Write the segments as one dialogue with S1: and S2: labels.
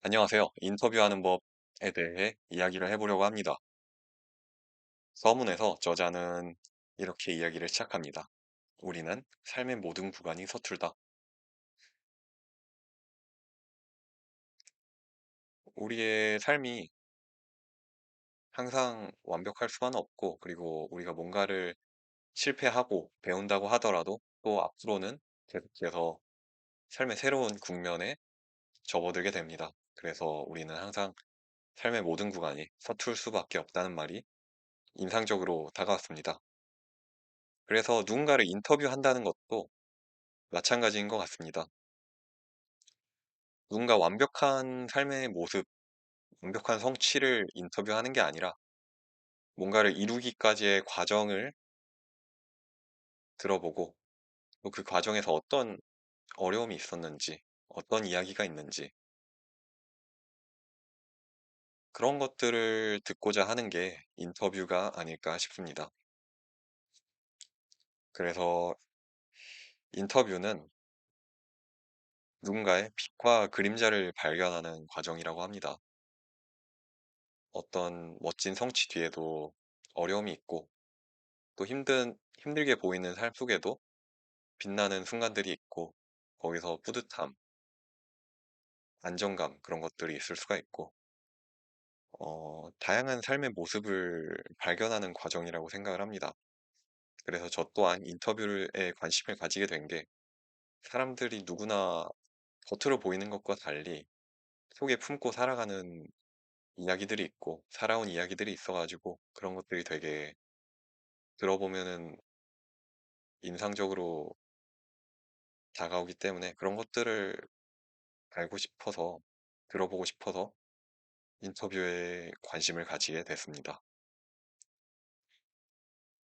S1: 안녕하세요. 인터뷰하는 법에 대해 이야기를 해보려고 합니다. 서문에서 저자는 이렇게 이야기를 시작합니다. 우리는 삶의 모든 구간이 서툴다. 우리의 삶이 항상 완벽할 수만은 없고, 그리고 우리가 뭔가를 실패하고 배운다고 하더라도 또 앞으로는 계속해서 삶의 새로운 국면에 접어들게 됩니다. 그래서 우리는 항상 삶의 모든 구간이 서툴 수밖에 없다는 말이 인상적으로 다가왔습니다. 그래서 누군가를 인터뷰한다는 것도 마찬가지인 것 같습니다. 누군가 완벽한 삶의 모습, 완벽한 성취를 인터뷰하는 게 아니라 뭔가를 이루기까지의 과정을 들어보고 또 그 과정에서 어떤 어려움이 있었는지, 어떤 이야기가 있는지 그런 것들을 듣고자 하는 게 인터뷰가 아닐까 싶습니다. 그래서 인터뷰는 누군가의 빛과 그림자를 발견하는 과정이라고 합니다. 어떤 멋진 성취 뒤에도 어려움이 있고 또 힘들게 보이는 삶 속에도 빛나는 순간들이 있고, 거기서 뿌듯함, 안정감, 그런 것들이 있을 수가 있고, 다양한 삶의 모습을 발견하는 과정이라고 생각을 합니다. 그래서 저 또한 인터뷰에 관심을 가지게 된 게 사람들이 누구나 겉으로 보이는 것과 달리 속에 품고 살아가는 이야기들이 있고, 살아온 이야기들이 있어가지고 그런 것들이 되게 들어보면은 인상적으로 다가오기 때문에 그런 것들을 알고 싶어서, 들어보고 싶어서 인터뷰에 관심을 가지게 됐습니다.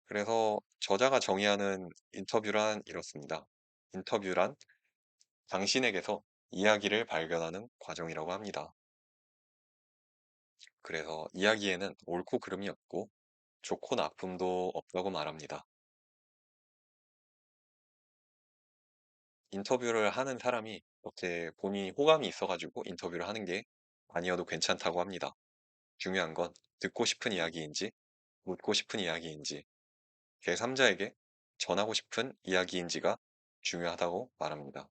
S1: 그래서 저자가 정의하는 인터뷰란 이렇습니다. 인터뷰란 당신에게서 이야기를 발견하는 과정이라고 합니다. 그래서 이야기에는 옳고 그름이 없고 좋고 나쁨도 없다고 말합니다. 인터뷰를 하는 사람이 이렇게 본인이 호감이 있어가지고 인터뷰를 하는 게 아니어도 괜찮다고 합니다. 중요한 건 듣고 싶은 이야기인지 묻고 싶은 이야기인지 제3자에게 전하고 싶은 이야기인지가 중요하다고 말합니다.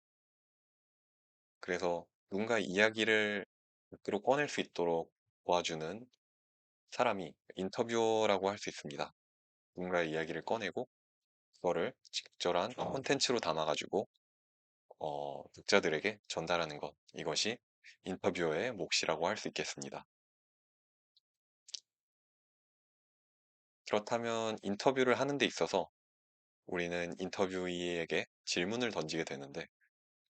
S1: 그래서 누군가의 이야기를 밖으로 꺼낼 수 있도록 도와주는 사람이 인터뷰어라고 할 수 있습니다. 누군가의 이야기를 꺼내고 그거를 적절한 콘텐츠로 담아가지고 독자들에게 전달하는 것, 이것이 인터뷰어의 몫이라고 할 수 있겠습니다. 그렇다면 인터뷰를 하는 데 있어서 우리는 인터뷰이에게 질문을 던지게 되는데,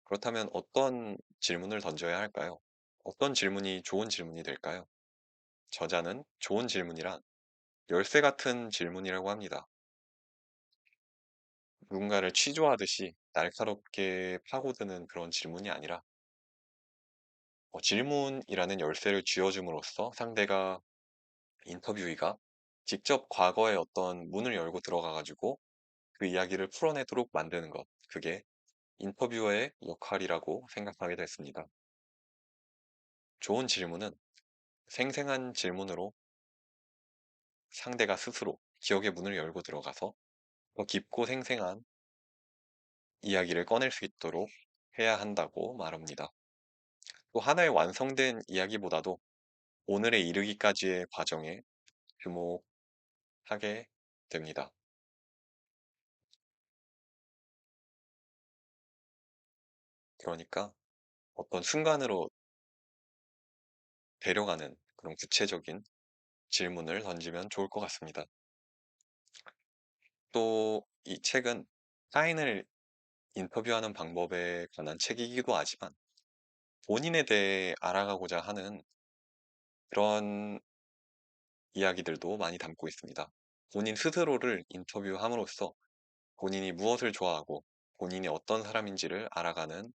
S1: 그렇다면 어떤 질문을 던져야 할까요? 어떤 질문이 좋은 질문이 될까요? 저자는 좋은 질문이란 열쇠 같은 질문이라고 합니다. 누군가를 취조하듯이 날카롭게 파고드는 그런 질문이 아니라 질문이라는 열쇠를 쥐어줌으로써 상대가, 인터뷰이가 직접 과거의 어떤 문을 열고 들어가가지고 그 이야기를 풀어내도록 만드는 것. 그게 인터뷰어의 역할이라고 생각하게 됐습니다. 좋은 질문은 생생한 질문으로 상대가 스스로 기억의 문을 열고 들어가서 더 깊고 생생한 이야기를 꺼낼 수 있도록 해야 한다고 말합니다. 또 하나의 완성된 이야기보다도 오늘에 이르기까지의 과정에 주목하게 됩니다. 그러니까 어떤 순간으로 데려가는 그런 구체적인 질문을 던지면 좋을 것 같습니다. 또 이 책은 타인을 인터뷰하는 방법에 관한 책이기도 하지만 본인에 대해 알아가고자 하는 그런 이야기들도 많이 담고 있습니다. 본인 스스로를 인터뷰함으로써 본인이 무엇을 좋아하고 본인이 어떤 사람인지를 알아가는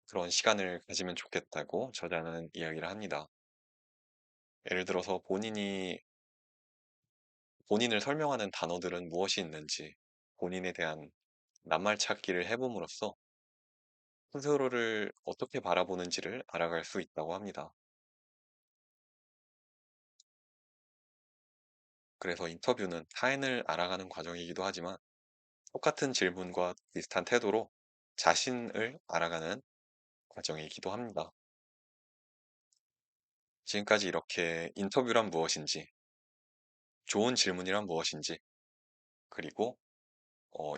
S1: 그런 시간을 가지면 좋겠다고 저자는 이야기를 합니다. 예를 들어서 본인을 설명하는 단어들은 무엇이 있는지 본인에 대한 낱말 찾기를 해봄으로써 스스로를 어떻게 바라보는지를 알아갈 수 있다고 합니다. 그래서 인터뷰는 타인을 알아가는 과정이기도 하지만 똑같은 질문과 비슷한 태도로 자신을 알아가는 과정이기도 합니다. 지금까지 이렇게 인터뷰란 무엇인지, 좋은 질문이란 무엇인지, 그리고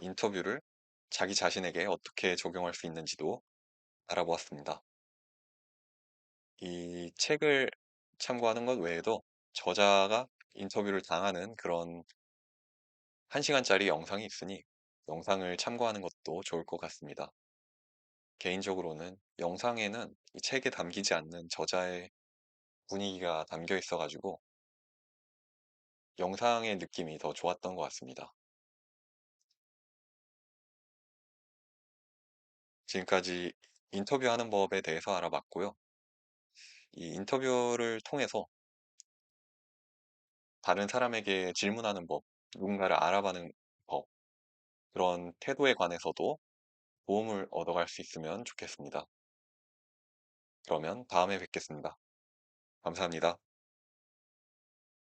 S1: 인터뷰를 자기 자신에게 어떻게 적용할 수 있는지도 알아보았습니다. 이 책을 참고하는 것 외에도 저자가 인터뷰를 당하는 그런 1시간짜리 영상이 있으니 영상을 참고하는 것도 좋을 것 같습니다. 개인적으로는 영상에는 이 책에 담기지 않는 저자의 분위기가 담겨 있어가지고 영상의 느낌이 더 좋았던 것 같습니다. 지금까지 인터뷰하는 법에 대해서 알아봤고요. 이 인터뷰를 통해서 다른 사람에게 질문하는 법, 누군가를 알아가는 법, 그런 태도에 관해서도 도움을 얻어갈 수 있으면 좋겠습니다. 그러면 다음에 뵙겠습니다. 감사합니다.